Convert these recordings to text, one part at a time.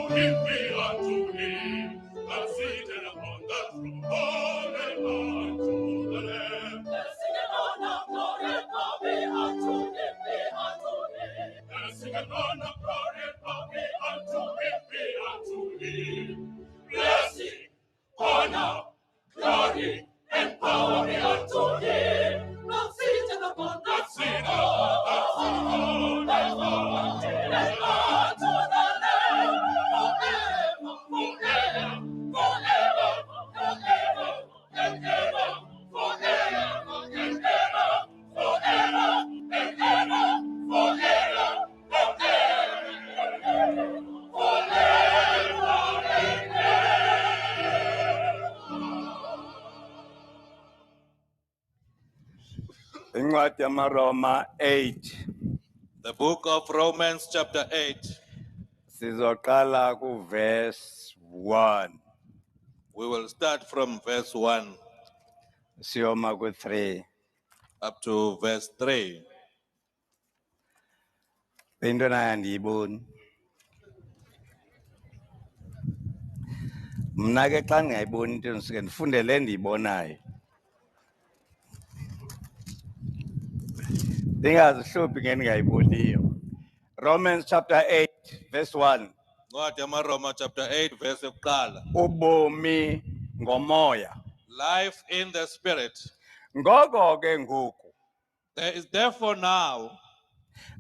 him, be unto him, that seated upon the throne, holy unto the Lamb. Blessing and honor, glory and power be unto him, be unto him. Blessing and honor, glory and power be unto him, be unto him. Blessing, honor, glory, and power be unto him. Not seated upon the throne, and unto the Lamb, forever, forever, forever, and ever, forever, and ever, forever, and ever, forever, and ever, forever, and Incwadi yamaRoma 8 The book of Romans chapter 8. sizoqala verse 1 We will start from verse 1 siyoma ku3. up to verse 3. Into nayo andiyiboni. Mna ke xa ndingayiboni into ndisuke ndifunde le ndiyibonayo. Ndingazihluphi ngendingayiboniyo. Romans chapter 8 verse 1. Incwadi yamaRoma chapter 8 verse yokuqala. Ubomi ngomoya. Life in the spirit. Ngoko ke ngoku There is therefore now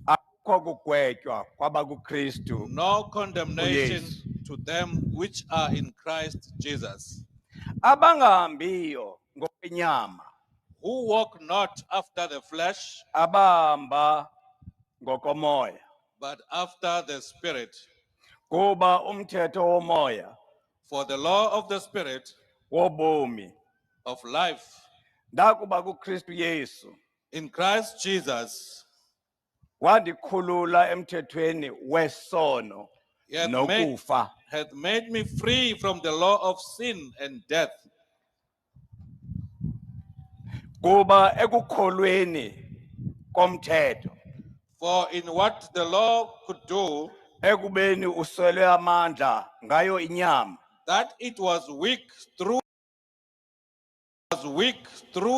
akukho kugwetywa kwabakuKristu no condemnation uYesu. to them which are in Christ Jesus, Abangahambiyo ngokwenyama, who walk not after the flesh, abahamba ngokomoya. but after the spirit. Kuba umthetho womoya For the law of the spirit wobomi of life ndakuba kuKristu Yesu in Christ Jesus wandikhulula emthethweni wesono nokufa. hath made me free from the law of sin and death. Kuba ekukholweni komthetho, For in what the law could do, ekubeni uswele amandla ngayo inyama, that it was weak through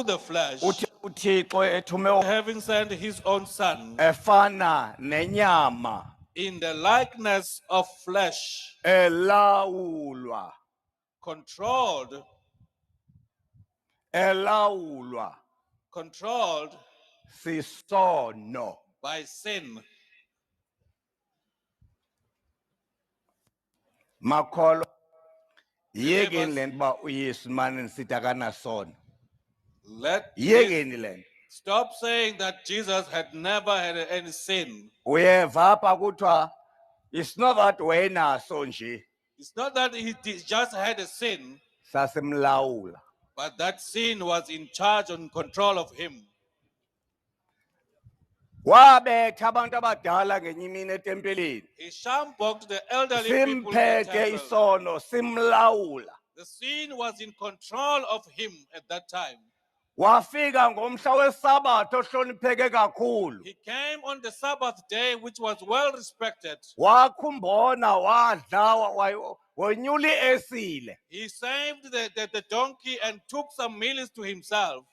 the flesh, uthi uThixo ethume having sent his own son efana nenyama in the likeness of flesh, elawulwa controlled sisono. by sin. Makolo yekeni le nto uba uYesu mane nisithi akanasono. Yekeni le nto. Stop saying that Jesus had never had any sin. Uyeva apha kuthiwa it's not that wayenaso nje, It's not that he just had a sin, sasimlawula. but that sin was in charge and control of him. Wabetha abantu abadala ngenye imini etempeleni. He shambucked the elderly people in the Simphethe temple. isono, simlawula. The sin was in control of him at that time. Wafika ngomhla weSabatha ohlonipheke kakhulu. He came on the Sabbath day, which was well respected. Wakhumbona wadla wonyuli esile. He saved the donkey and took some meals to himself.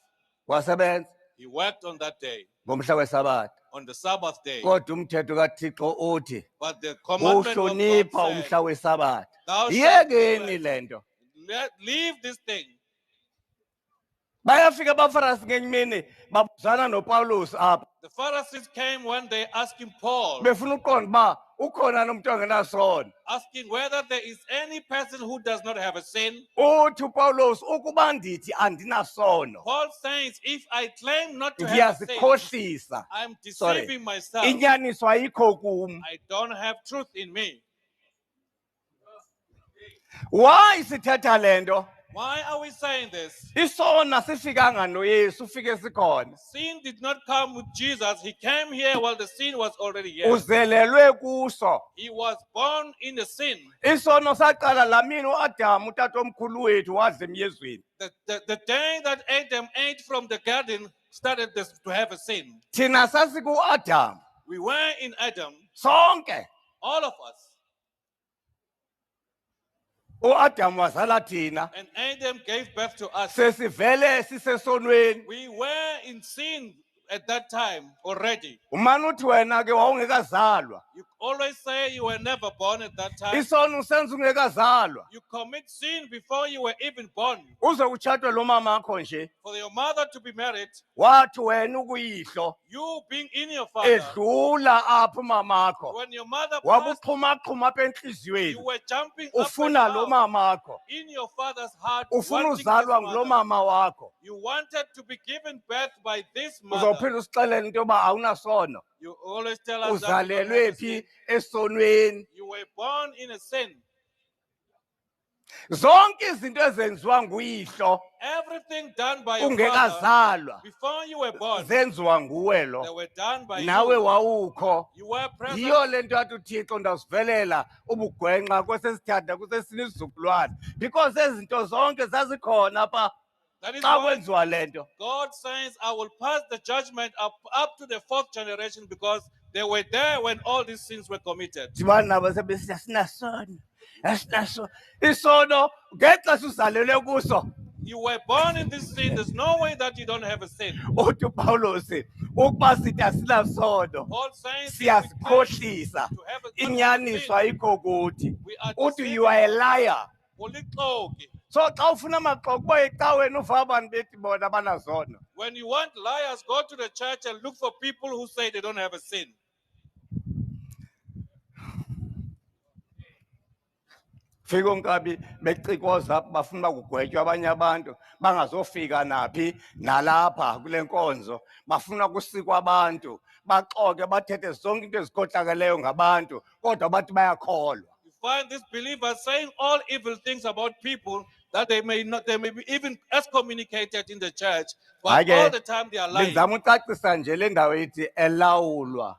Wasebenza He worked on that day, ngomhla weSabatha. on the Sabbath day. Kodwa umthetho kaThixo uthi But the commandment of uhlonipha God said, umhla weSabatha. "Thou shalt Yekeni le nto. leave this thing." Bayafika abaFarisi ngenye imini babuzana noPawulos apha. The Pharisees came when they asked him, Paul, Befuna uqonda uba ukhona nomuntu ongenasono. asking whether there is any person who does not have a sin. Uthi uPawulos ukuba ndithi andinasono, Paul says, if I claim not to have a sin, ndiyazikhohlisa. I'm Sorry. deceiving myself. Inyaniso ayikho kum. I don't have truth in me. Why sithetha le nto? Why are we saying this? Isono asifikanga noYesu, ufike sikhona. Sin did not come with Jesus. He came here while the sin was already here. Uzelelwe kuso. He was born in the sin. Isono saqala lamini uAdam utatomkhulu wethu wadla emyezweni. The day that Adam ate from the garden started to have a sin. Thina sasikuAdam. We were in Adam, Sonke. all of us. uAdam wazala thina And Adam gave birth to us. sesivele sisesonweni. We were in sin at that time already. Umane uthi wena ke wawungekazalwa. You always say you were never born at that time. Isono usenza ungekazalwa. You commit sin before you were even born. Uze uchatwe lo mama akho nje. For your mother to be married, Wathi wena ukuyihlo you being in your father, edlula apha mamakho. when your mother passed, Wabuxhuma xhuma apha you enhliziyweni. were jumping up and Ufuna lo down mamakho. in your father's heart. Ufuna wanting uzalwa this ngulo mother. mama wakho. You wanted to be given birth by this mother. Uzophinde usixelele into yoba awunasono. You always tell us that you, don't have Uzalelwe a sin. phi esonweni. You were born in a sin. Zonke izinto ezenziwa nguyihlo Everything done by your father ungekazalwa before you were born, zenziwa nguwe they lo. were done by Nawe you. wawukho. You were present. Yiyo lento yathi uThixo ndawusivelela ubugwenxa kwesesithatha kusesini isizukulwane because ezinto zonke zazikhona pha That is xa why kwenziwa lento. God says, I will pass the judgment up to the 4th generation because they were there when all these sins were committed. Dibana nabo sebesithi asinasono. Asinasono. Isono ngexesha uzalelwe kuso. You were born in this sin. There's no way that you don't have a sin. Uthi uPawulos ukuba sithi asinasono Paul says siyasikhohlisa. to have a Inyaniso ayikho kuthi. we are Uthi deceiving you are a liar. ourselves. So xa ufuna amaxoko boye ecaweni uva abantu bethi bona banazono. When you want liars, go to the church and look for people who say they don't have a sin. Fika onkabi becikoza bafuna ukugwetywa abanye abantu bangazofika naphi nalapha kule nkonzo bafuna kusikwa abantu baxoke bathethe zonke into ezikhohlakeleyo ngabantu kodwa bathi bayakholwa. You find these believers saying all evil things about people that they may be even excommunicated in the church, but all the time they are lying. Ngizama ucacisa nje le ndawo ithi elawulwa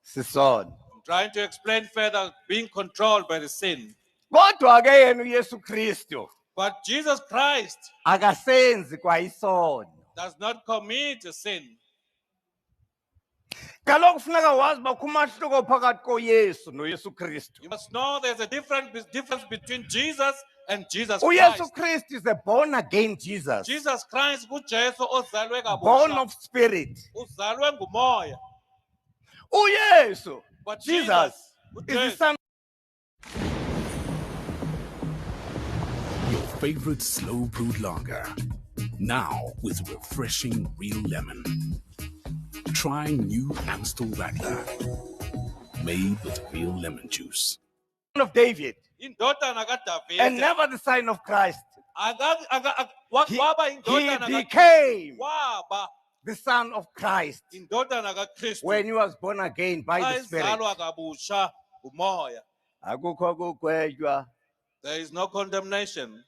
sisono. I'm trying to explain further, being controlled by the sin. Kodwa ke yena uYesu Kristu But Jesus Christ akasenzi kwa isono. does not commit a sin. Kaloku funeka wazi uba kumahluko phakathi koYesu noYesu Kristu. You must know there's a difference between Jesus and Jesus uYesu Christ. Kristu is a born again Jesus. Jesus Christ nguJesu ozalwe Born kabusha. of spirit. Uzalwe ngumoya. uYesu But Jesus is the Jesus, son. Your favorite slow brewed lager. Now with refreshing real lemon. Try new Amstel Radler. Made with real lemon juice. Son of David indodana kaDavide. and never the sign of Christ. Waba He indodana became waba the son of Christ indodana kaKristu. when he was born again by the Spirit. Ayizalwa kabusha umoya. Akukho kugwetywa There is no condemnation.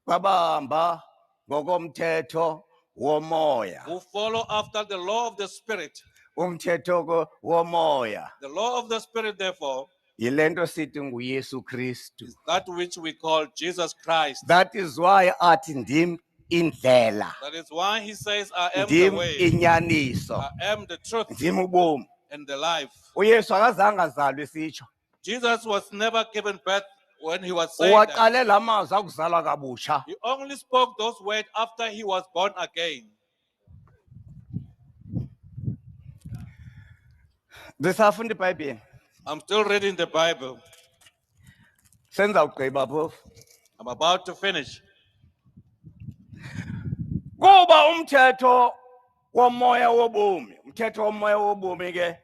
kwabahamba ngokomthetho womoya. Who follow after the law of the Spirit. Umthetho womoya. The law of the Spirit, therefore, Yilento sithi nguYesu Kristu. is that which we call Jesus Christ. That is why athi ndim indlela. That is why he says, I am the Ndim way, inyaniso. I am the truth, Ndim ubomi. and the life. uYesu akazange azalwe sitsho. Jesus was never given birth when he was saying that. Uwaqale lamazwi akuzalwa kabusha. He only spoke those words after he was born again. Ndisafunda iBhayibhile. I'm still reading the Bible. Senzawugqiba phofu. I'm about to finish. Kuba umthetho womoya wobomi, umthetho womoya wobomi ke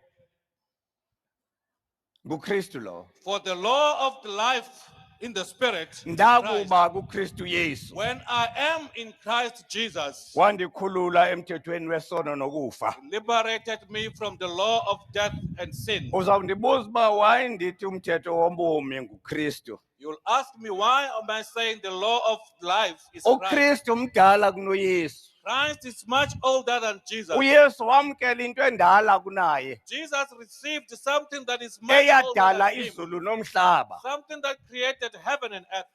nguKristu lo. For the law of the life in the Spirit, is Christ. Ndakuba kuKristu Yesu. When I am in Christ Jesus, Wandikhulula emthethweni wesono nokufa. liberated me from the law of death and sin. Uzawundibuza uba why ndithi umthetho wobomi nguKristu. You'll ask me, why am I saying the law of life is Christ? uKristu mdala kunoYesu. Christ is much older than Jesus. uYesu wamkela into endala kunaye. Jesus received something that is much older Eyadala than him. izulu nomhlaba. Something that created heaven and earth.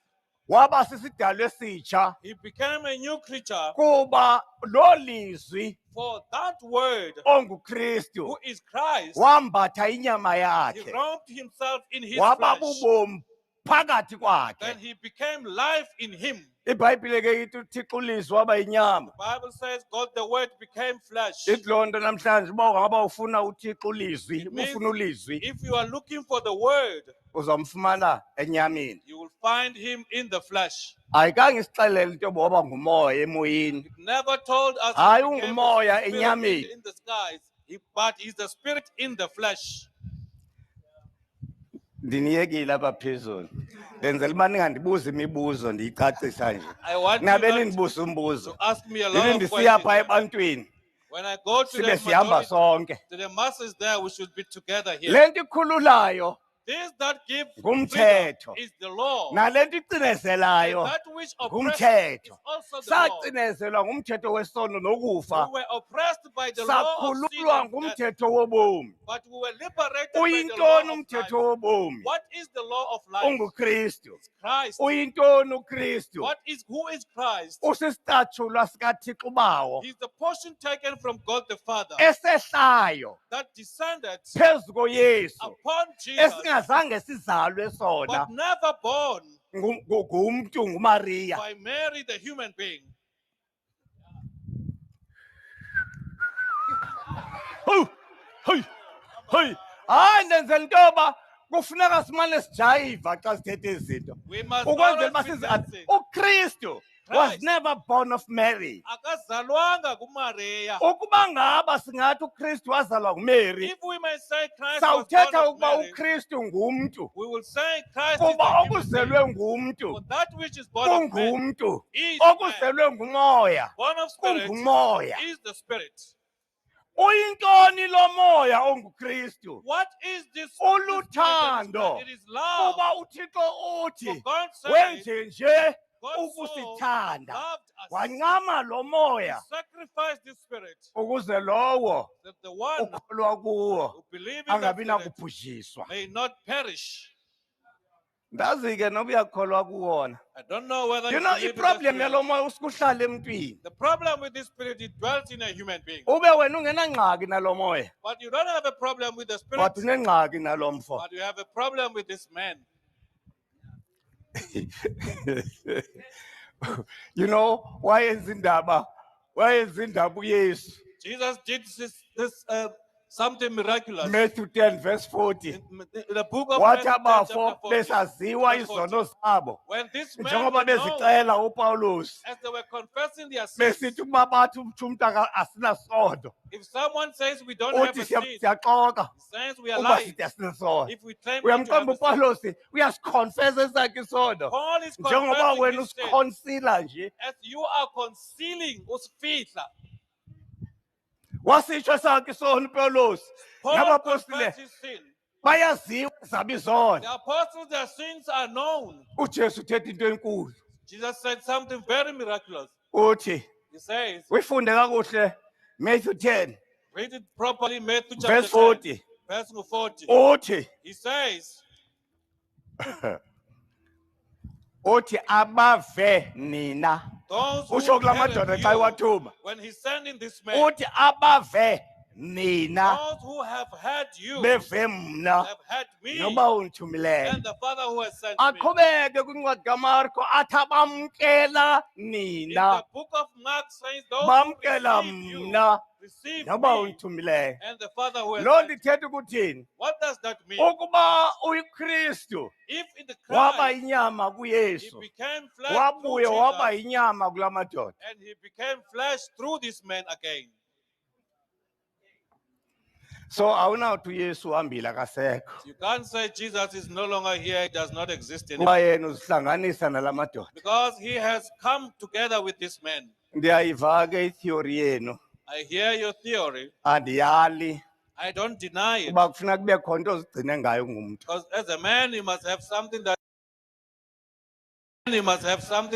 Waba sisidalwa esitsha He became a new creature. kuba lo lizwi For that word, onguKristu who is Christ, wambatha inyama he yakhe. robed himself in his Waba flesh. bubomi phakathi kwakhe. then he became life in him. iBhayibhile ke ithi uThixo ulizwi waba inyama. Bible says God the word became flesh. Ithi loo nto namhlanje uba ngaba ufuna uThixo ulizwi, It means ufuna ulizwi, if you are looking for the word, uzamfumana enyameni. you will find him in the flesh. Ayikange isixelele into yoba ngumoya emoyeni. Never told us Hayi he became ungumoya a spirit enyameni. in the skies, but he's the spirit in the flesh. Ndiniyekile apha phezulu. Ndenzela uba ningandibuzi imibuzo ndiyicacisa nje. I want you Nabe not nindibuza umbuzo. to ask me a Ndithi lot of ndisiya phaa questions. ebantwini. When I go to Sibe the sihamba majority, sonke. to the masses there, we should be together here. Le nto ikhululayo This that gives ngumthetho. freedom is the law. Nale nto And icinezelayo that which oppresses is ngumthetho. also the law. Sacinezelwa ngumthetho wesono nokufa. We were oppressed by the law of sin Sakhululwa and death, ngumthetho wobomi. but we were liberated by the law Uyintoni of umthetho life. wobomi? What is the law of life? UnguKristu. Christ. Uyintoni uKristu? Who is Christ? Usisitatshulwa sikaThixo bawo He's the portion taken from God the Father esehlayo that descended phezu koYesu upon Jesus, esingazange sizalwe sona but never born ngumntu nguMaria. by Mary, the human being. Hey, hayi ndenzela into yoba kufuneka simane sijayiva xa sithethe izinto We must ukwenzela always uba be sizazi dancing. uKristu was Christ. never born of Mary. Akazalwanga kuMaria. Ukuba ngaba singathi uKristu wazalwa nguMary, If we may say Christ was born sawuthetha of ukuba Mary, uKristu ngumntu, we will say Christ is kuba the human okuzelwe being. ngumntu For that which is born of man kungumntu, is man. okuzelwe ngumoya Born of spirit kungumoya. is the spirit. Uyintoni lo moya onguKristu? What is this? This Uluthando. spirit? It is love. Kuba uThixo For uthi God said, wenje nje God so ukusithanda loved us. wancama lo He moya sacrificed this spirit ukuze lowo that the one ukholwa kuwo who believes in that angabi spirit nakubhujiswa. may not perish. Ndazi ke noba uyakholwa kuwona. I don't know whether You you know believe in that iproblem spirit. yalo moya usikuhlala emntwini. The problem with this spirit, it dwells in a human being. Ube wena ungenangxaki nalo moya, But you don't have a problem with the spirit, kodwa unengxaki nalo mfo. but you have a problem with this man. You know, wayenza indaba uYesu. Jesus did this something miraculous. Matthew 10 verse 40. In the book of Wathi Matthew 10, abafo chapter 40, besaziwa verse 40. izono zabo. When this man Njengoba were known, bezicela uPawulos as they were confessing their sins, besithi ukuba bathi umuntu asinasono. if someone says we don't have Uthi a sin, siyaxoka says we are uba lying. sithi asinasono. If we claim not to have Uyamqamba a sin, uPawulos uyasiconfessa esakhe isono. Paul is Njengoba confessing wena his sin. usikhonsila nje. As you are concealing usfihla. Wasitsho esakhe isono uPawulos. Paul Nabapostile confessed his sin. bayaziwa ezabo izono. The apostles, their sins are known. uJesu uthetha into enkulu. Jesus said something very miraculous. Uthi He says, uyifunde kakuhle Matthew 10 read it properly, Matthew chapter verse 10, 40. verse 40. Uthi He says, abave nina. those who Usho kula heard madoda you, xa iwathuma. when he's sending this man, Uthi abave nina those who have heard you beve mna have heard me noba undithumileyo. and the Father who has sent me. Aqhubeke kwincwadi kaMarko athi abamkela In nina the book of Mark says, those who bamkela receive you, mna receive noba me undithumileyo. and the Father who has Loo sent nto me. ithetha ukuthini? What does that mean? Ukuba uyiKristu If in the waba Christ, inyama he kuYesu, became flesh through wabuye waba Jesus, inyama kula madoda. and he became flesh through this man again. So awunawuthi uYesu uhambile akasekho. You can't say Jesus is no longer here, he does not exist anymore. Kuba yena uzihlanganisa nala madoda. Because he has come together with this man. Ndiyayiva ke itheory yenu. I hear your theory. Andiyali I don't deny it. kuba kufuna kube khona into ozigcine ngayo ngumuntu. Because as a man, you must have something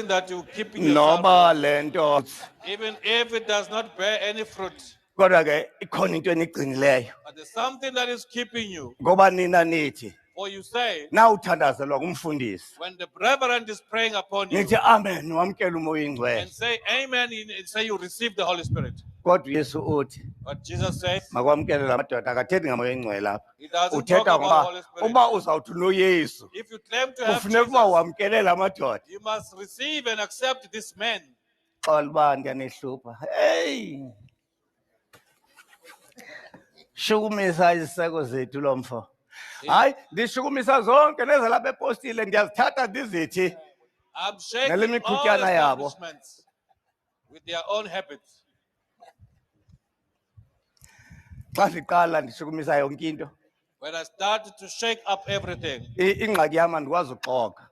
that you keep in yourself, Noba lento even if it does not bear any fruit. kodwa ke ikhona into enigcinileyo. But there's something that is keeping you. Ngoba nina nithi For you say, na uthandazelwa kumfundisi. when the reverend is praying upon you, Nithi amen wamkela umoya ingcwele. and say amen, and say you receive the Holy Spirit. Kodwa Yesu uthi But Jesus says, makwamkele la madoda akathethi ngamoya engcwele lapha. he doesn't talk Uthetha about the ngoba Holy Spirit. uba uzawuthi noYesu If you claim to have kufuneka uba Jesus, wamkele la madoda. you must receive and accept this man. Xola uba ndiyanehlupha. Hey. Shukumisa iziseko zethu lo mfo. Hayi ndishukumisa zonke nezalapha epostile ndiyazithatha ndizithi I'm shaking nale all miqhutyana yabo. establishments with their own habits. Xa siqala ndishukumisa yonke into. When I started to shake up everything, Ingxaki yam andikwazi uxoka.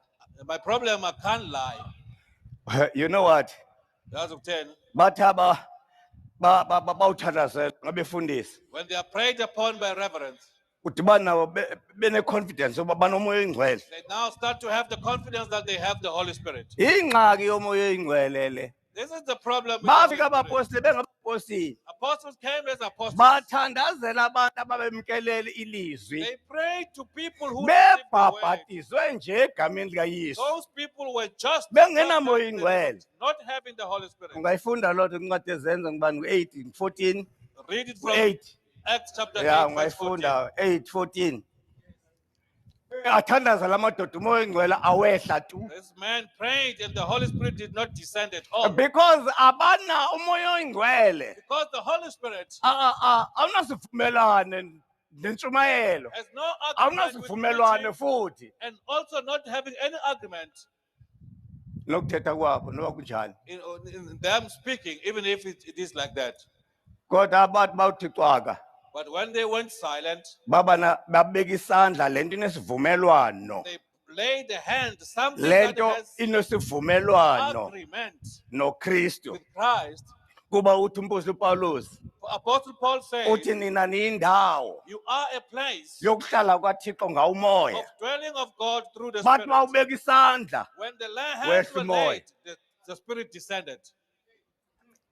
my problem, I can't lie. You know what? That's of 10. Bathi bawuthandazela ngabefundisi. When they are prayed upon by reverence, Udibana nabo bene-confidence yoba banomoya oyingcwele. they now start to have the confidence that they have the Holy Spirit. Ingxaki yomoya oyingcwele le. This is the problem. With the Holy Bafika Spirit. abapostile bengabapostile. Apostles came as apostles. Bathandazela abantu ababemkelele ilizwi. They prayed to people who received the word. Bebhabhatizwe nje egameni likaYesu. Those people were just Bengenamoya ingcwele. not having the Holy Spirit. Ungayifunda loo nto kwincwadi ezenza ngubani 8 14 Read it from 8. Acts chapter 8, Yeah, verse 14. ungayifunda 8:14. Athandaza la madoda umoya oyingcwele awehla tu. This man prayed and the Holy Spirit did not descend at all. Because abana umoya oyingcwele. Because the Holy Spirit Awunasivumelane nentshumayelo. has no argument with Awunasivumelane preaching futhi and also not having any argument nokuthetha kwabo noba kunjani. in them speaking, even if it is like that. Kodwa abantu bawuthi cwaka. But when they went silent, babeka isandla lento inesivumelwano. they laid the hand, something that Lento has inesivumelwano agreement noKristu. with Christ. Kuba uthi uMpostoli uPawulos Apostle Paul says, uthi nina niyindawo you are a place yokuhlala kwaThixo ngawumoya. of dwelling of God through the Bathi Spirit. mawubeka isandla When the hands were Wehla umoya. laid, the Spirit descended.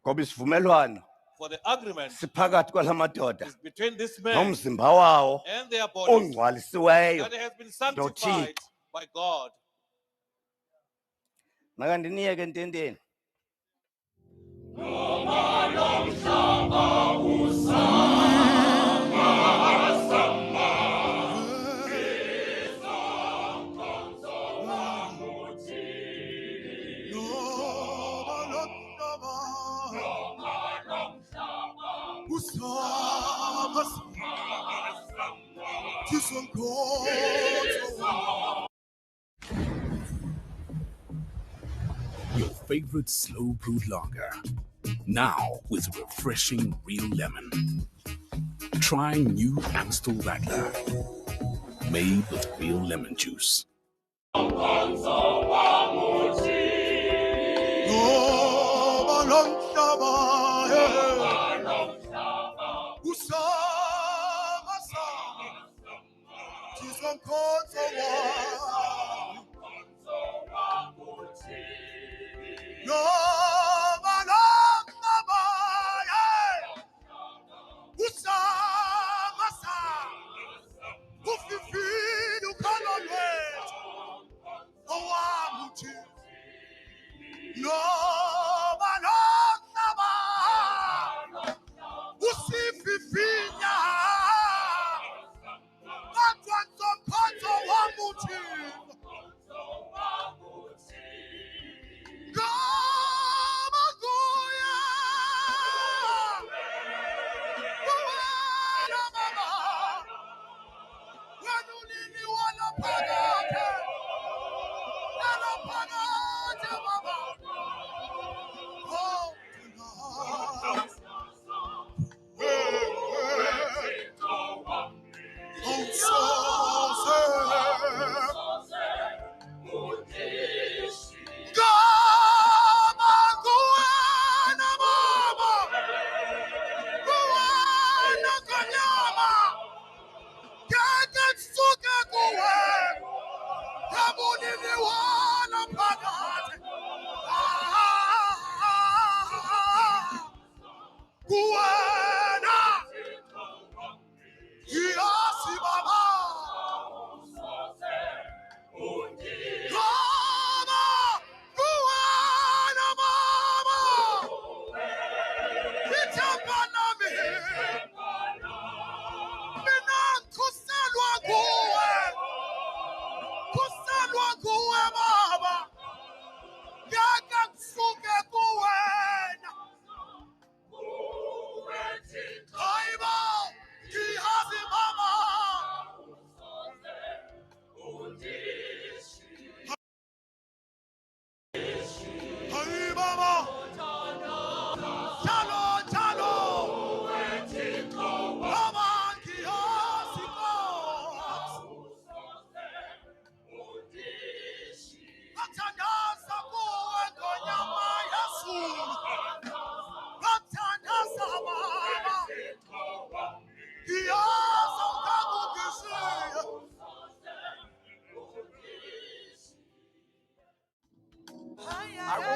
ngoba isivumelwano For the agreement siphakathi kwalamadoda is between this man nomzimba wawo and their bodies ongcwalisiweyo. that has been sanctified noThixo. by God. Makandiniyeke ententeni. Your favorite slow brewed lager. Now with refreshing real lemon. Try new Amstel Radler. Made with real lemon juice.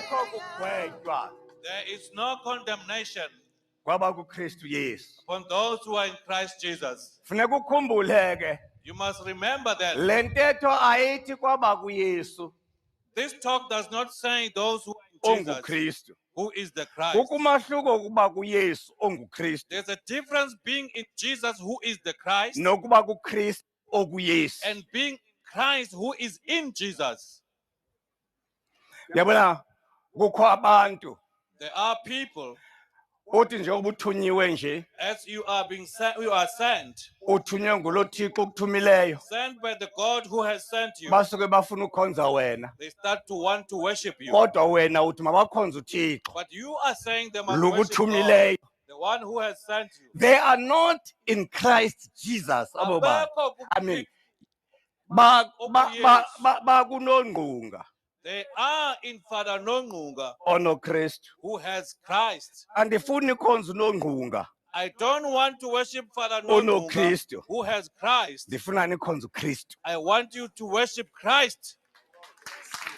akukho kugwetywa There is no condemnation kwaba kuKristu Yesu. upon those who are in Christ Jesus. Funeka ukhumbuleke You must remember that le ntetho ayithi kwaba kuYesu this talk does not say those who are in Jesus, onguKristu. who is the Christ. Kukumahluko kuba kuYesu onguKristu There's a difference being in Jesus, who is the Christ, nokuba kuKristu okuYesu. and being Christ, who is in Jesus. Yabona kukho abantu There are people, uthi nje ubuthunyiwe nje as you are being sent, you are sent, uthunywe nguloThixo okuthumileyo sent by the God who has sent you. basuke bafuna ukhonza wena They start to want to worship you. kodwa wena uthi mabakhonze uThixo But you are saying they must lo worship God, kuthumileyo. the one who has sent you. They are not in Christ Jesus abo bantu. Abekho I mean kuKristu. bakunongqunga They are in Father Nongunga, onoKristu. who has Christ. Andifuni ikhonza unongqunga I don't want to worship Father Nongunga, onoKristu. who has Christ. Ndifuna nikhonza uKristu I want you to worship Christ.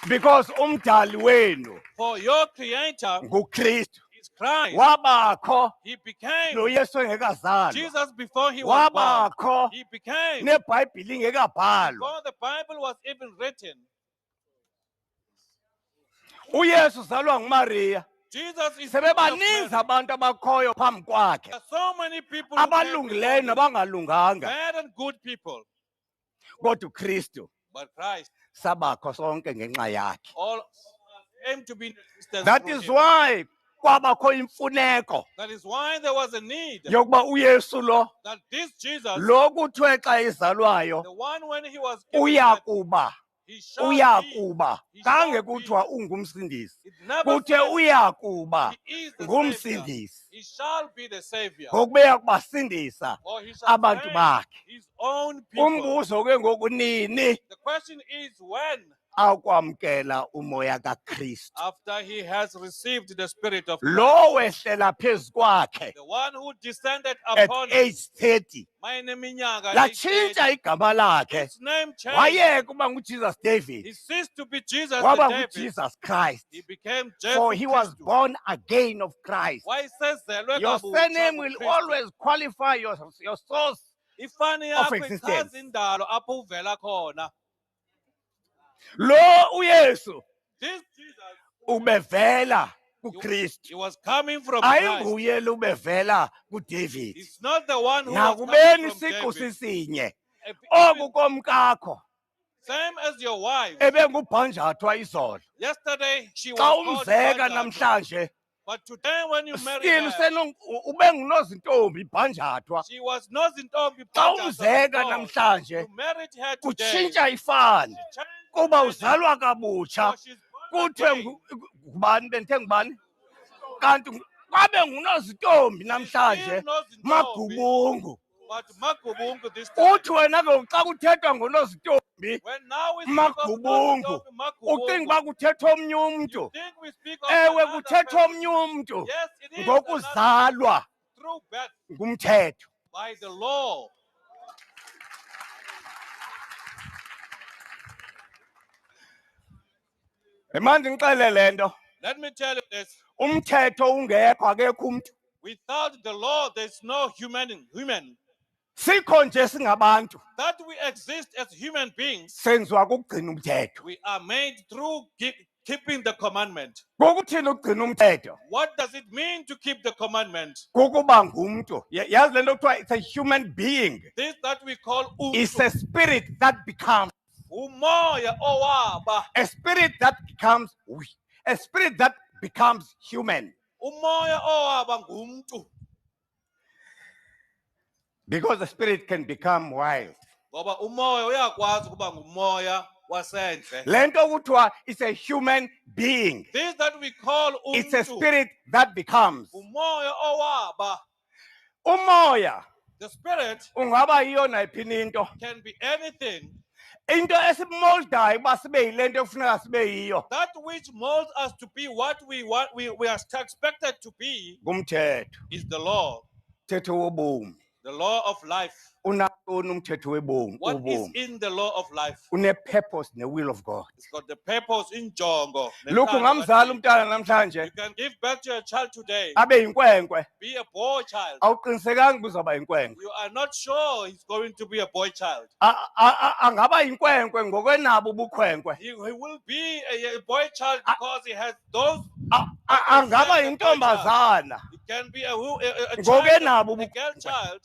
because umdali wenu For your Creator nguKristu. is Christ. Wabakho He became lo Yesu engekazalwa. Jesus before he was born. Wabakho He became neBhayibheli ingekabhalwa. before the Bible was even written. uYesu uzalwa nguMaria. Jesus is the son of Sebebaninzi Mary. abantu abakhoyo phambi kwakhe. There are so many people who came Abalungileyo before him, nabangalunganga. bad and good people. Kodwa uKristu But Christ sabakho sonke ngenxa yakhe. all aim to be in existence That through is him. why kwabakho imfuneko That is why there was a need yokuba uYesu lo that this Jesus, lo kuthiwe xa ezalwayo the one when he was given uya birth, kuba he shall uya be. kuba He shall kange be. kuthiwa ungumsindisi It never kuthe says uya kuba he is the Savior. ngumsindisi He shall be the Savior. ngokubeya kubasindisa Or he shall abantu save bakhe. his own people. Umbuzo ke ngokunini The question is when, akwamkela umoya kaKristu after he has received the Spirit of Christ, lo wehlela phezu kwakhe the one who descended at upon him, age 30 mayineminyaka latshintsha igama lakhe his name changed. wayeka uba nguJesus David He ceased to be Jesus waba the David. nguJesus Christ, He became for Jesus he was Christ. born again of Christ. Why says Your surname will always qualify your source. ifani of yakho existence. ichaza indalo apho uvela khona. Lo uYesu This Jesus, ubevela kuKristu. he was coming from Christ. Ayinguye lo ubevela kuDavid. He's not the one who was Nakubeni coming from siqu David. sisinye. Even Oku komkakho same as your wife. ebengubhanjathwa izolo. Yesterday she was Xa called umzeka Bhanjatwa. namhlanje But today when you marry still her, ubengunozintombi ibhanjathwa. she was nozintombi Xa Bhanjatwa umzeka before. namhlanje You married her today. kutshintsha ifani Change kuba her uzalwa name. kabutsha. So she's born Kuthiwe again. ngubani benthe ngubani kanti kwabe ngunozintombi namhlanje Still nozintombi, magubungu. but Magubungu this time. Uthi wena ke xa kuthethwa ngonozintombi When now we speak of magubungu nozintombi, ucinga Magubungu, uba kuthethwa omnye you umntu. think we speak of Ewe another kuthethwa person. omnye umntu Yes, it is another ngokuzalwa through birth ngumthetho. by the law. Manje ngixele lento Let me tell you this. umthetho ungekho akekho umuntu. Without the law, there's no human. Sikho nje singabantu That we exist as human beings, senziwa kugcina umthetho. we are made through keeping the commandment. Ngokuthini ukugcina umthetho? What does it mean to keep the commandment? Kukuba ngumntu. Yazi lento kuthiwa it's a human being. This that we call It's a spirit that becomes umoya owaba. a spirit that becomes a spirit that becomes human. Umoya owaba ngumntu. Because the spirit can become wild. Ngoba umoya uyakwazi ukuba ngumoya wasendle. Lento kuthiwa is a human being. This that we call It's a umntu. spirit that becomes. Umoya owaba. Umoya The spirit ungaba yiyo nayiphi into. can be anything. Into esimoldayo uba sibe yilento efuneka sibe yiyo. That which molds us to be what we want, we are expected to be, Ngumthetho. is the law, Mthetho wobomi. the law of life. unantoni umthetho webomi What is ubomi in the law of life? une-purpose ne-will of God. It's got the purpose in Jongo. Lokhu ngamzala umntana namhlanje You can give birth to a child today, abe yinkwenkwe, be a boy child. awuqinisekanga uba uzawuba yinkwenkwe. You are not sure he's going to be a boy child. Angaba yinkwenkwe ngokwenabo ubukhwenkwe. He will be a boy child because he has those. Angaba yintombazana It can be a child, ngokwenabo a girl child,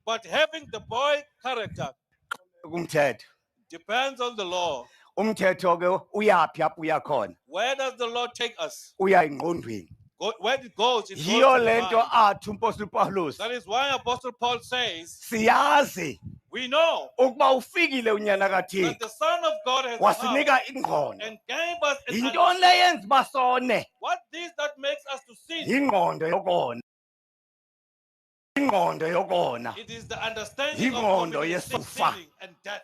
but having the boy character kumthetho. depends on the law. Umthetho ke uyaphi apho uyakhona? Where does the law take us? Uya engqondweni. Where it goes, it goes to Yiyo the lento mind. athi uMpostoli Paulus, That is why Apostle Paul says, siyazi we know ukuba ufikile unyana that kaThixo the Son of God has come wasinika ingqondo. and gave us an Into understanding. leyenza basone What is that makes us to sin? ingqondo yokona. Ingqondo yokona. It is the understanding of Ingqondo committing yesufa. sinning and death.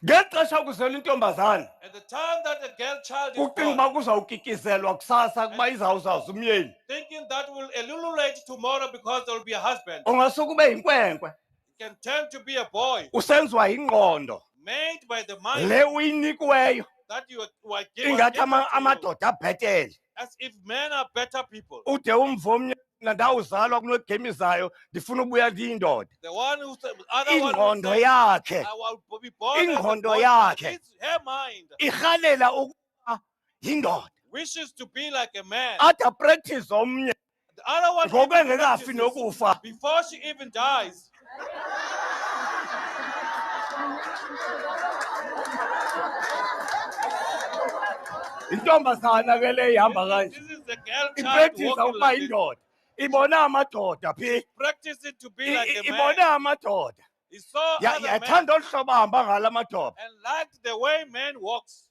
Ngexesha kuzela intombazana At the time that a girl child is ucinga born, uba kuzawukikizelwa kusasa kuba izawuzaza umyeni. thinking that will elululate tomorrow because there will be a husband, Ungasuke ube yinkwenkwe it can turn to be a boy usenziwa ingqondo made by the mind le uyinikiweyo that you are given, ingathi given to you, amadoda abhetele. as if men are better people. Ude umva omnye ndawuzalwa kunogemizayo ndifuna ubuya ndiyindoda. The one who said, other one who Ingqondo said, yakhe I will be born as a ingqondo boy, yakhe. it's her mind irhalela ukuba yindoda. wishes to be like a man. Athi practice omnye The other one ngoku even engekafi practices nokufa. before she even dies. Intombazana ke le ihamba kanje. This is the girl child Ipractice walking ukuba like this. yindoda. Ibona amadoda phi. Practice it to be like a man. Ibona amadoda. He saw other men Yathanda olu hlobo ahamba ngala amadoda. and liked the way man walks.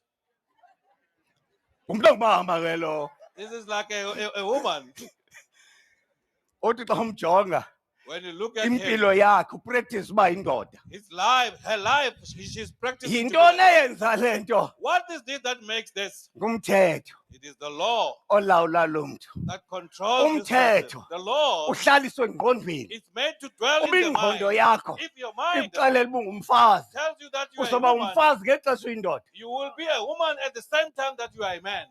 Umntu ongubahamba ke lo. This is like a woman. Othi xa umjonga When you look at him, impilo yakhe upractice uba yindoda. his life, her life, she's practicing. to be Yintoni like- eyenza le nto? What is this that makes this? Ngumthetho It is the law olawula lo mntu. that controls this person. Umthetho. The law Uhlaliswe engqondweni. is made to dwell Uba in the mind. ingqondo yakho If your mind ikuxelela uba ungumfazi, tells you that you are a uzoba woman, umfazi ngexesha uyindoda. you will be a woman at the same time that you are a man.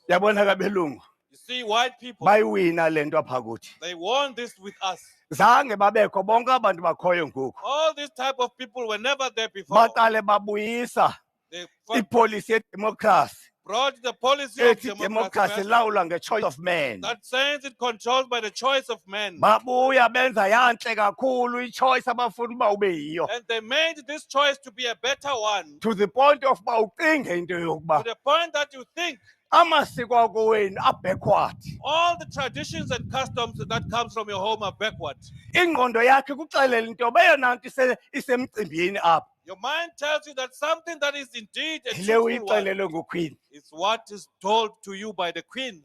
Yabona kabelungu You see, white people, bayiwina le nto apha kuthi. they want this with us. Zange babekho bonke abantu bakhoyo ngoku. All these type of people were never there before. Baqale babuyisa They ipolicy yedemocracy. brought the policy of Ethi democracy democracy ilawulwa nge-choice of man. that says it controlled by the choice of men. Babuya benza yantle kakhulu i-choice abafuna uba ube yiyo. And they made this choice to be a better one, To the point of uba ucinge into yokuba to the point that you think amasiko akowenu abackward. all the traditions and customs that comes from your home are backward. Ingqondo yakhe kuxelela into beyona nto isemcimbini apha. Your mind tells you that something that is indeed a Le truthful one uyixelelwe nguqueen. is what is told to you by the queen.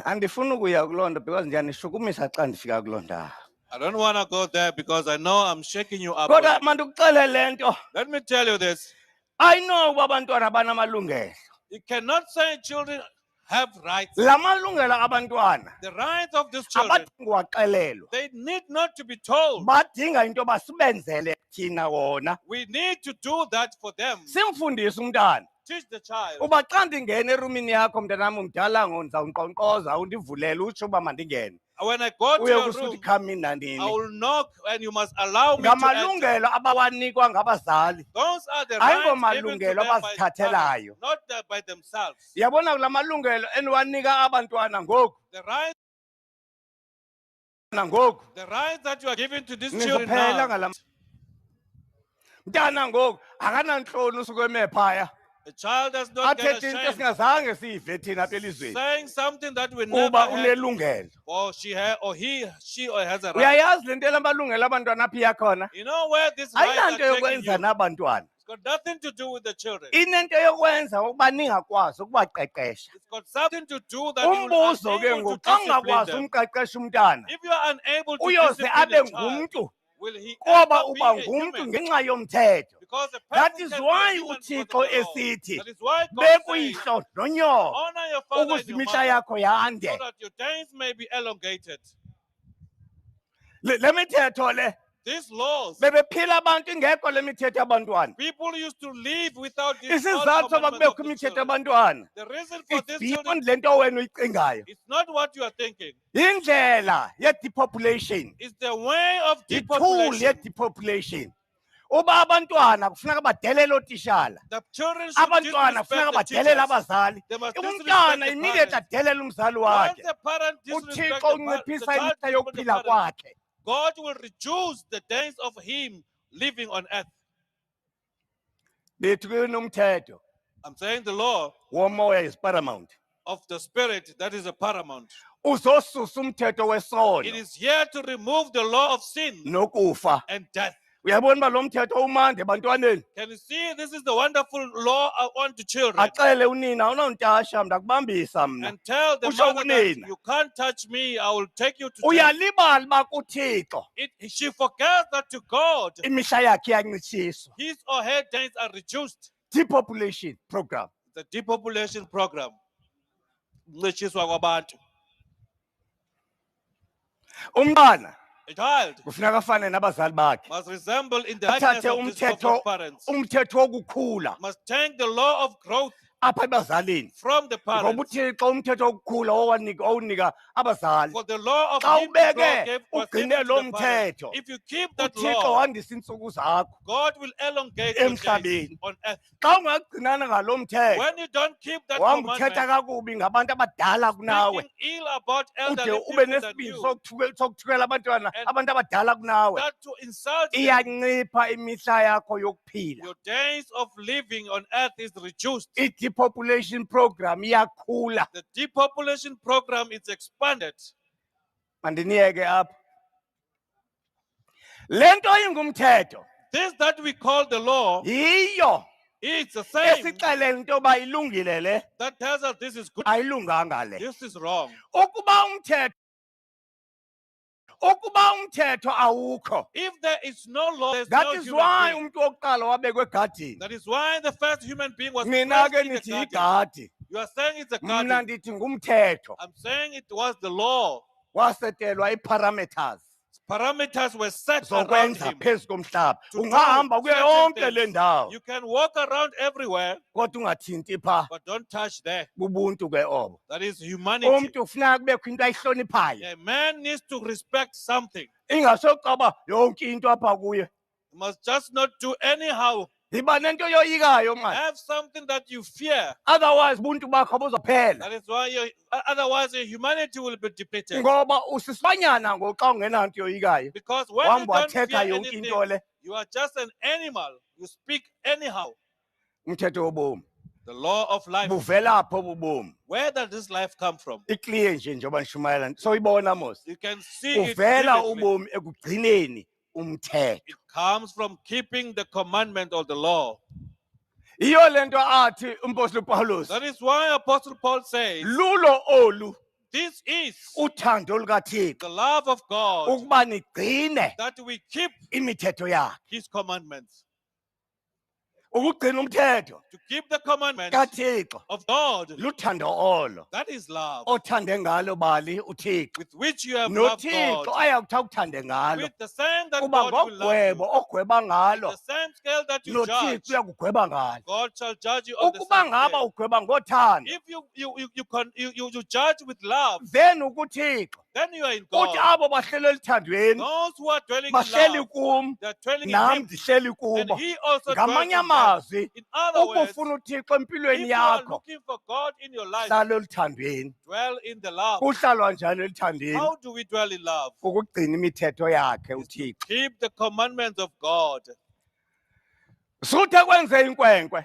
Andifuna ukuya kuloo nto because ndiyanishukumisa xa ndifika kuloo ndawo. I don't want to go there because I know I'm shaking you up. Kodwa mandikuxelele le nto. Let me tell you this. I know uba abantwana banamalungelo. You cannot say children have rights. La malungelo abantwana The rights of these children, abadinga waxelelwa. they need not to be told. Badinga into yoba sibenzele thina wona. We need to do that for them. Simfundise umntana. Teach the child. Uba xa ndingena erumini yakho mntanam umdala ndizawunkqonkqoza undivulele utsho uba mandingene. When I go to Uye your kusuthi room, come in nandini. I will knock and you must allow me to enter. Ngamalungelo abawanikwa ngabazali. Those are the Ayingo rights given to malungelo them by abazithathelayo. others, not by themselves. Yabona kula malungelo eniwanika abantwana ngoku. The rights Ngoku. that you are giving to these children Nizophela now. ngala. Mntana ngoku akanantloni usuke eme phaya. The child does not get Athethe into ashamed, singazange siyive thina apha elizweni. saying something that we never Kuba had, unelungelo. or she has a right. Uyayazi le nto lamalungelo abantwana apha iyakhona? You know where this right are Ayinanto taking yokwenza you? nabantwana. It's got nothing to do with the children. Inento yokwenza ukuba ningakwazi ukubaqeqesha. It's got something to do that you are Umbuzo ke unable ngoku to xa discipline ungakwazi them. umqeqesha umntana If you are unable to uyoze discipline abe a child, ngumntu will he ngoba ever be uba a ngumntu human? ngenxa yomthetho. Because a That person is can why be a human uThixo because of the law. esithi That is why God says, bekuyihlo nonyoka honor your father and ukuze your imisha mother, yakho yande. so that your days may be elongated. Le mithetho le These laws, bebephila abantu ingekho le mithetho yabantwana. people used to live without these all Isizathu soba commandments of kubekho the imithetho children. yabantwana, The reason for it's this children, beyond le nto wena uyicingayo. it's not what you are thinking. Indlela ye-depopulation, It's the way of itool depopulation. ye-depopulation. Uba abantwana kufuneka badelele ootishala, The children should abantwana kufuneka disrespect the badelele teachers. abazali. They must Umntwana disrespect the immediate parents. adelele umzali Once wakhe, the parent disrespects uThixo the unciphisa child imihla disrespects the yokuphila parent, kwakhe. God will reduce the days of him living on earth. Bethi kunomthetho I'm saying the law womoya is paramount. of the spirit, that is a paramount. Uzosusa umthetho It wesono is here to remove the law of sin nokufa. and death. Uyabona uba lo mthetho umande ebantwaneni. Can you see? This is the wonderful law unto children. Axele unina unontasha ndakubambisa mna. And tell the Usho mother that kunina. you can't touch me, I will take you to jail. Uyalibala uba kuThixo She forgets that to God, imihla yakhe iyancitshiswa. his or her days are reduced. Depopulation program. The depopulation program. Uncitshiswa kwabantu. Umntwana A child kufuneka afane nabazali bakhe. must resemble in the likeness Athathe of his parents. umthetho wokukhula Must take the law of growth apha ebazalini. from the Ngoba parents. uThixo umthetho wokukhula owunika abazali. For the law of Xa him to grow ubeke was given ugcine to lo the parents. mthetho, If you keep that uThixo law, wandisa iintsuku zakho. God will elongate your days Emhlabeni. on earth. Xa ungagcinana ngalo mthetho, When you don't keep that wahamba uthetha commandment, kakubi ngabantu abadala kunawe, speaking ill about elderly ude ube people than nesibindi you, sokuthukela abantwana And- abantu abadala kunawe, that to insult them, iyancipha imihla yakho yokuphila. your days of living on earth is reduced. I-depopulation program iyakhula. The depopulation program is expanded. Mandiniyeke apha. Le nto ingumthetho This that we call the law, yiyo it's the same esixelela into yoba ilungile le, that tells us this is good, ayilunganga le. this is wrong. Ukuba umthetho awukho, If there is no law, there's that no is human why being. umuntu wokuqala wabekwe egadini. That is why the first human being was Nina placed ke in the nithi garden. igadi, You are saying it's a mna garden. ndithi ngumthetho. I'm saying it was the law. Wasetelwa ii-parameters Parameters were set around zokwenza him. phezu komhlaba. To do Ungahamba kuyo certain yonke things. le ndawo You can walk around everywhere, kodwa ungathinti phaa. but don't touch there. Bubuntu ke obo. That is humanity. Umntu kufuneka kubekho into ayihloniphayo. A man needs to respect something. Ingasokuba yonke into apha kuye. You must just not do anyhow. Yiba nento yoyikayo manje. Have something that you fear. Otherwise ubuntu bakho buzophela. That is why otherwise your humanity will be depleted. Ngoba usisibanyana ngoxa ungenanto yoyikayo. Because when you Wahamba don't fear wathetha yonke anything, into le. you are just an animal. You speak anyhow. Umthetho wobomi. The law of life. Buvela apho ubomi. Where does this life come from? Ikliye nje njengoba nishumayela. Soyibona mos. You can see it Uvela vividly. ubomi ekugcineni umthetho. It comes from keeping the commandment of the law. Iyo lento athi umpostoli Paulus. That is why Apostle Paul says, Lulo olu this is uthando lukaThixo the love of God, ukuba nigcine that we keep imithetho yakhe. his commandments. Ukugcina umthetho To keep the commandments kaThixo of God, luthando olo that is love, othande ngalo bali uThixo. with which you have loved NoThixo God. ayakutha ukuthande ngalo. With the same that Kuba God will love ngogwebo you. ogweba ngalo The same scale that you noThixo judge, uyakugweba ngalo. God shall judge you on the Ukuba same ngaba scale. ugweba ngothando, If you judge with love, then ukuThixo then you are in uthi God. abo bahlele elithandweni Those who are dwelling in bahleli love, kum they are dwelling in nami Him, ndihleli and kubo. He also dwells in Ngamanye them. amazwi, In other words, ukufuna uThixo if empilweni you are yakho looking for God in your life, hlala elithandweni. dwell in the love. Kuhlalwa njani elithandweni? How do we dwell in love? Ukugcina imithetho yakhe uThixo. Keep the commandments of God. Suthe kwenze inkwenkwe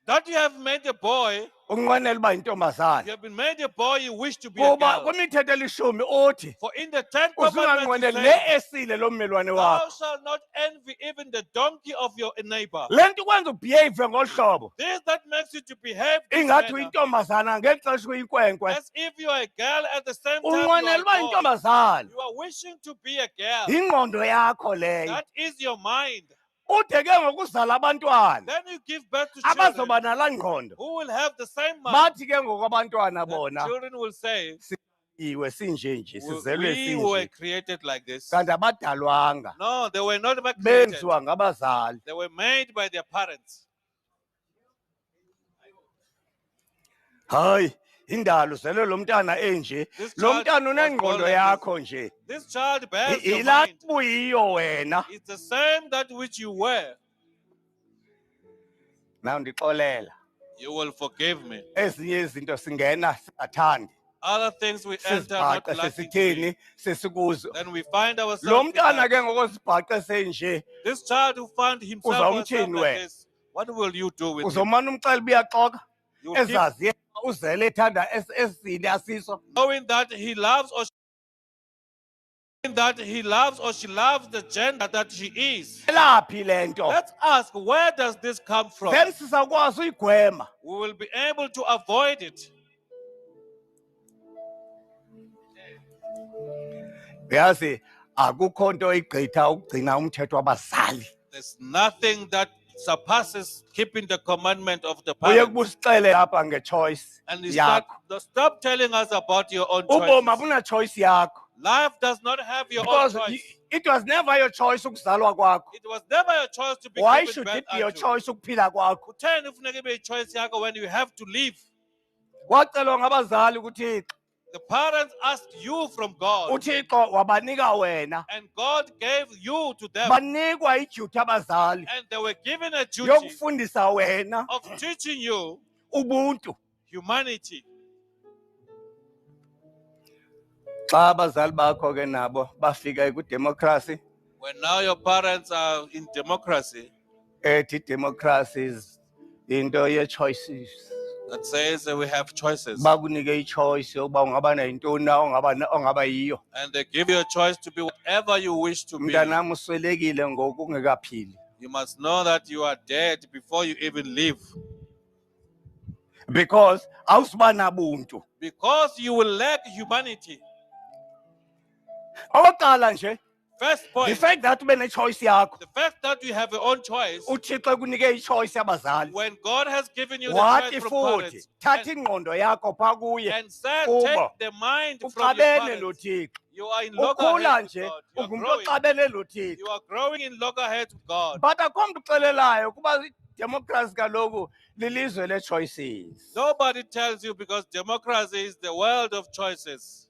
That you have made a boy, unqwenela uba you yintombazana. have been made a boy, you wish to be a Kuba girl. kwimithetho elishumi uthi For in the 10th commandment, usunganqweneli it le says, esile lo mmelwane thou wakho. shalt not envy even the donkey of your neighbor. Le nto ikwenza ubehave ngolu hlobo This that makes you to behave this ingathi manner, uyintombazana ngeli xesha uyinkwenkwe. as if you are a girl at the same time you are Unqwenela uba a boy. yintombazana. You are wishing to be a girl. Yingqondo yakho leyo. That is your mind. ude ke ngokuzala abantwana Then you give birth to children abazoba nala ngqondo who will have the same mind. bathi ke ngokwabantwana That bona children will say, iwe sinje nje sizelwe we were sinje created like this. kanti abadalwanga No, they were not created. benziwa ngabazali. They were made by their parents. Hayi indalo zelwe lo mntana enje This lo child mntana was born unengqondo like yakho nje This child bears your ila mind. buyiyo wena. It's the same that which you were. Naw ndixolela You will forgive me. ezinye izinto singena singathandi Other things we enter not sizibhaqa liking to sesitheni be. sesikuzo. Then we find Lo ourselves in mntana that. ke ngokuzibhaqa senje This child who found himself Uzawumthini like wena? this, what will you do with him? uzomana umcela ubuyaxoka You will keep ezazi yena uzele ethanda esini asiso. knowing that he loves or she loves the gender that she is. Elaphi lento Let's ask, where does this come from? then sizakwazi uyigwema. We will be able to avoid it. Uyazi akukho nto igqitha ukugcina umthetho wabazali. There's nothing that surpasses keeping the commandment of the Uye parents. kubusixele apha ngechoice And you yakho. stop telling us about your own Ubomi choices. abuna choice yakho. Life does not have your own Because choice. it was never your choice ukuzalwa kwakho. It was never your choice to be Why given should birth it be your unto. choice ukuphila kwakho? Kutheni kufuneka ibe choice yakho when you have to live? Wacelwa ngabazali kuThixo. The parents asked you from God, uThixo wabanika wena. and God gave you to them, Banikwa iduty abazali and they were given a duty yokufundisa wena of teaching you ubuntu. humanity. Xa abazali bakho ke nabo bafika kudemocracy, When now your parents are in democracy, ethi democracy is into ye-choices. that says that we have choices, Bakunike i-choice yokuba ungaba nayintoni na ongaba yiyo. and they give you a choice to be whatever you wish to be. Mntanam uswelekile ngoku ungekaphili. You must know that you are dead before you even live, Because awusiba nabuntu. because you will lack humanity. Okokuqala nje, First the point, fact that ube ne-choice yakho, the fact that you have your own choice, uThixo ekunike i-choice yabazali. when God has given you the Wathi choice from futhi parents, thatha ingqondo yakho phaa kuye and said, Kubo. take the mind from your uxabene lo parents. Thixo. You are in Ukhula loggerheads nje with God. You are ungumntu growing. oxabene lo Thixo. You are growing in loggerheads with God. But akho mntu uxelelayo kuba idemocracy kaloku lilizwe le-choices. Nobody tells you, because democracy is the world of choices.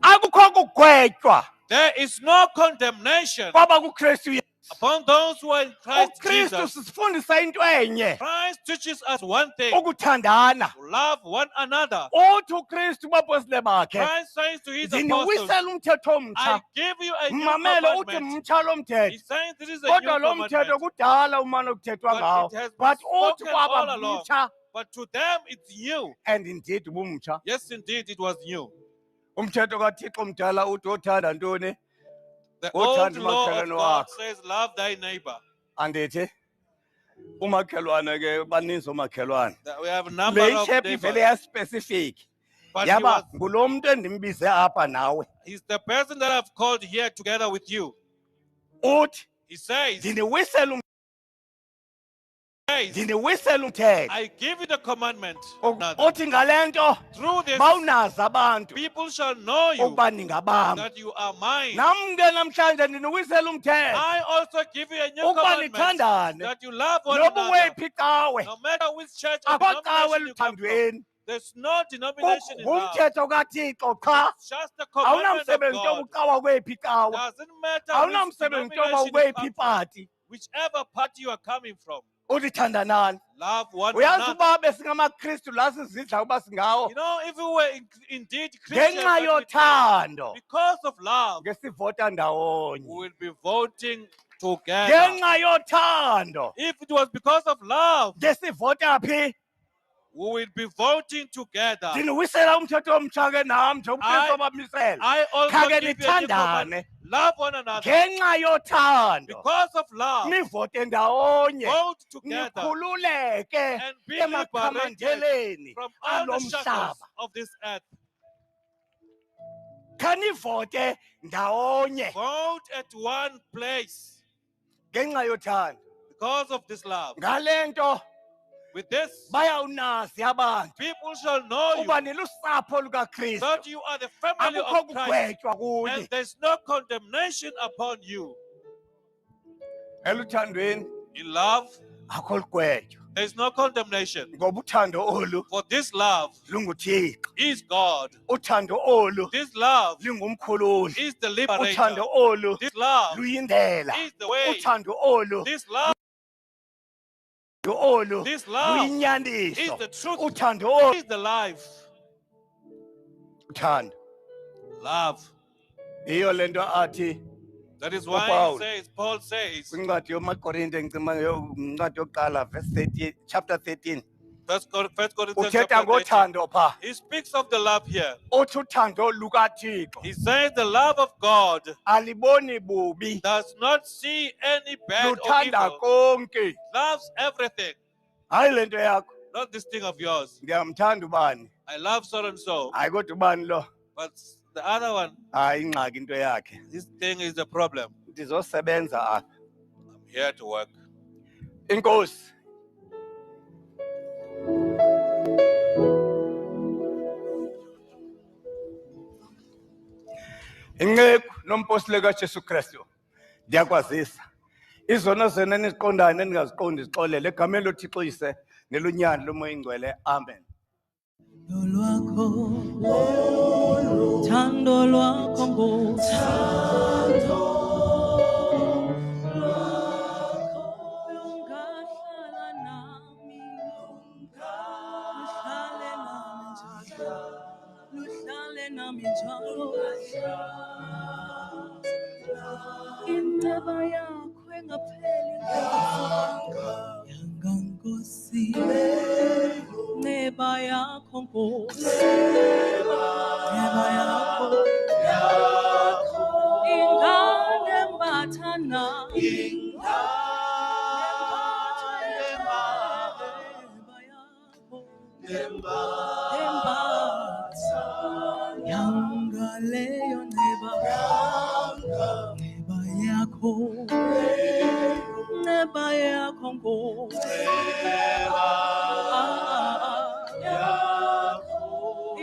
Akukho kugwetywa There is no condemnation kwaba kuKristu Yesu. upon those who are in Christ uKristu Jesus. sisifundisa into enye, Christ teaches us one thing, ukuthandana. to love one another. Uthi uKristu kubapostile bakhe, Christ says to his apostles, ndiniwisela umthetho omtsha. I give you a new Mamele uthi commandment. mtsha lo mthetho. He's saying this is a new Kodwa lo mthetho commandment. kudala umane kuthethwa But ngawo. it has been But uthi spoken all kwaba along. mtsha, But to them it's new. and indeed bumtsha. Yes, indeed, it was new. Umthetho kaThixo mdala uthi othanda ntoni? The Uthanda old law of umakhelwane God wakho. says, love thy neighbor. Andithi umakhelwane ke baninzi omakhelwane. That we have a number Le of chapter ivele neighbors. yaspecific. But he Yaba was, ngulo muntu endimbize apha nawe. he's the person that I've called here together with you. Uthi He says, ndiniwisela umthetho. I give you the commandment. Uthi ngale nto Through this, bawunazi abantu people shall know you ukuba ningabami. that you are mine. Nam ke namhlanje ndiniwisela umthetho I also give you a new ukuba commandment, nithandane. that you love one Noba another. wephi cawe, No matter which church or akho cawe denomination you come from, luthandweni. there's no denomination in love. Ngumthetho kaThixo qha. It's just the commandment of Awunamsebenzi God. into ucawa kwephi cawe. Doesn't matter which Awunamsebenzi into denomination you ukwephi come from, party. whichever party you are coming from. Uthi thandanani. Love one Uyazi another. uba besingamakristu la sizidla uba singawo. You know, if we were indeed Christians, Ngenxa that we think, yothando because of love, ngesivota we ndawonye. will be voting together. Ngenxa yothando If it was because of love, ngesivota phi. we will be voting together. Ndiniwisela umthetho omtsha ke nam nje uKristu obamisela. I also Khake give you a new command. nithandane. Love one another. Ngenxa yothando Because of love, nivote ndawonye. vote together Nikhululeke and be liberated emakhamandeleni from all alo the shackles mhlaba. of this earth. Khani manivote ndawonye Vote at one place ngenxa yothando. because of this love. Ngalento With this, bayawunazi abantu people shall know you, uba nilusapho lukaKristu. that you are the family Akukho of Christ, kugwetywa kuni. and there's no condemnation upon you. Eluthandweni In love, akho lugwetywa there's no condemnation. ngoba uthando olu For this love lunguThixo. is God. Uthando olu This love lingumkhululi. is the liberator. Uthando olu This love luyindlela. is the way. Uthando olu This love olu This love luyinyaniso. is the truth. Uthando olu Is the life. uthando. Love. Iyo lento athi That is why Paul. Paul says, kwincwadi yomakorinte incwadi yokuqala verse 13 chapter 13 First Corinthians uthetha chapter 13, ngothando pha. he speaks of the love here. Uthi uthando lukaThixo He says the love of God aliboni bubi, does not see any bad or luthanda evil, konke. loves everything. Hayi lento yakho Not this thing of yours. ndiyamthanda ubani, I love so and so, hayi kodwa ubani lo, but the other one, hayi ingxaki into yakhe. this thing is the problem. Ndizosebenza apha. I'm here to work. Inkosi. Inceku nomposile kaJesu Kristu ndiyakwazisa izono zena niziqondayo neningaziqondi zixolele egameni loThixo Yise nelunyana lomoya ingcwele. Amen. Thando lwakho ngothando lungahlala nami, luhlale nami njalo. Indaba yakho engapheli yanga Nkosi, neba yakho Nkosi, neba yakho ingane mbathana, yanga leyo neba yakho Nkosi,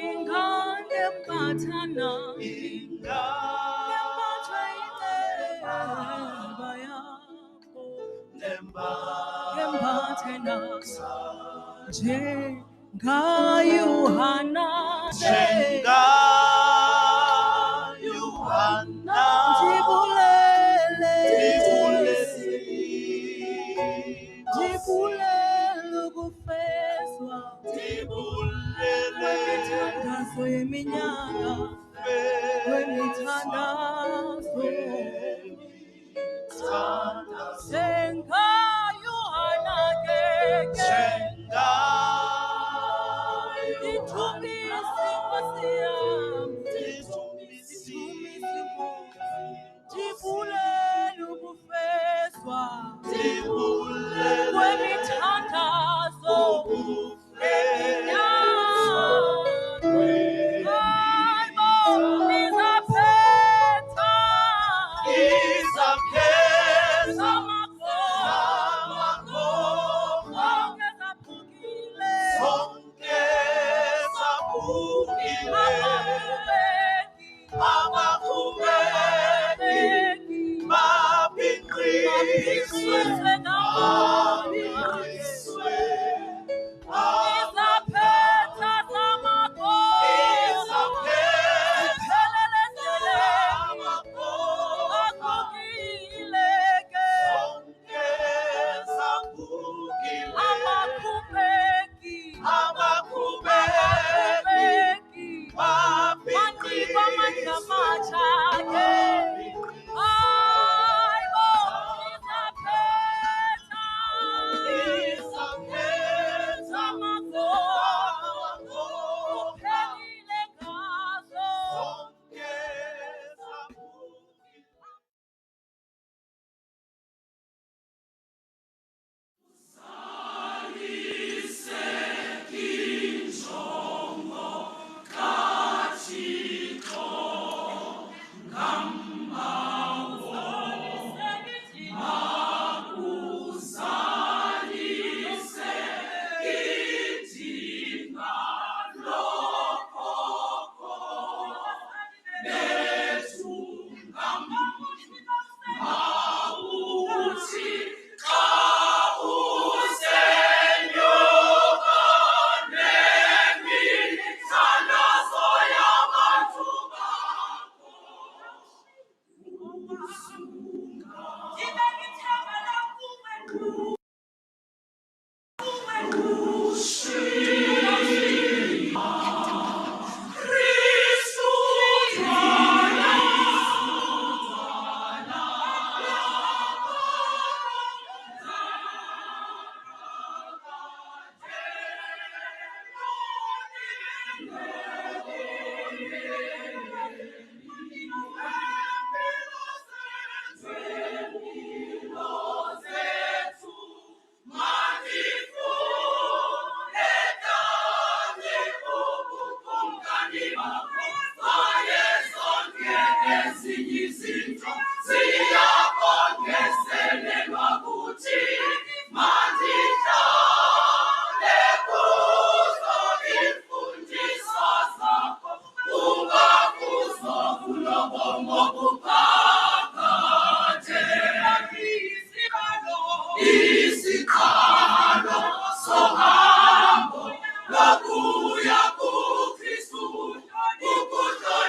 ingane mbathana, ngembathwa ineba yakho, ngembathe nasa njengaYohana, ndibulele ukufezwa kwemithandazo yeminyaka, kwemithandazo njengaYohana keke, ithumisi Nkosi yami, ndibulele ukufezwa kwemithandazo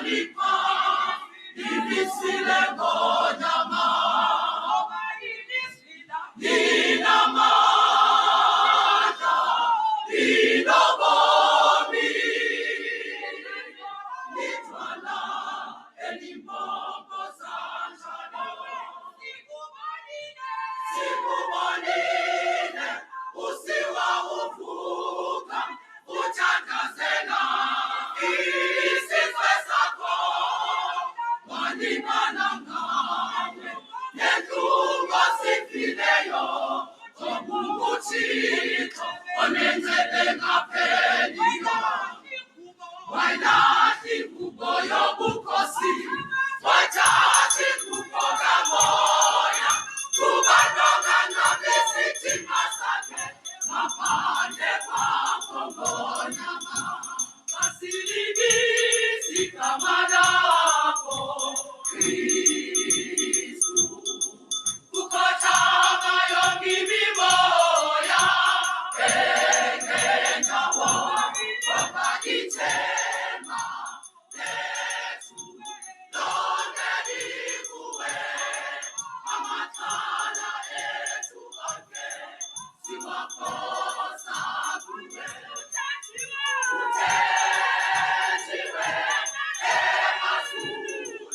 wanipa ibisile ngonyama nina manda inobomi nitwala elimbogo zanjalo sikubonile usiwa uvuka uthandazela isizwe sakho walibala ngawe nentuba sifileyo obubuthixo onenzele ngapheliyo wayilahli ingubo yobukhosi wathatha ingubo kamoya kubanokanga besithimba sakhe ngaphandle kwakho ngonyama kasilibisi igama lakho Kristu kukhothama yonke imimoya engendawo ngoba ithemba lethu lonke likuwe amakhala ethu onke siwaphosa kuwe uthethiwe emazulwini